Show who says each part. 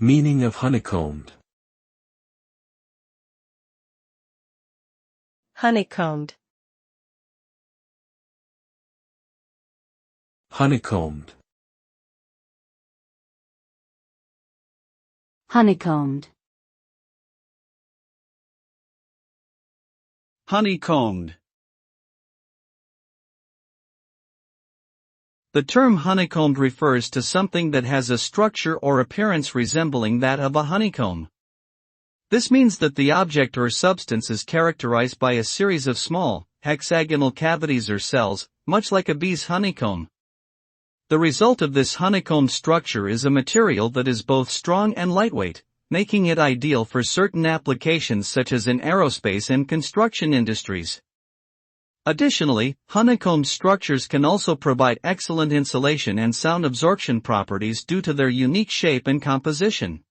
Speaker 1: Meaning of honeycombed.
Speaker 2: Honeycombed.
Speaker 1: Honeycombed.
Speaker 3: Honeycombed.
Speaker 4: Honeycombed. The term honeycombed refers to something that has a structure or appearance resembling that of a honeycomb. This means that the object or substance is characterized by a series of small, hexagonal cavities or cells, much like a bee's honeycomb. The result of this honeycomb structure is a material that is both strong and lightweight, making it ideal for certain applications such as in aerospace and construction industries. Additionally, honeycomb structures can also provide excellent insulation and sound absorption properties due to their unique shape and composition.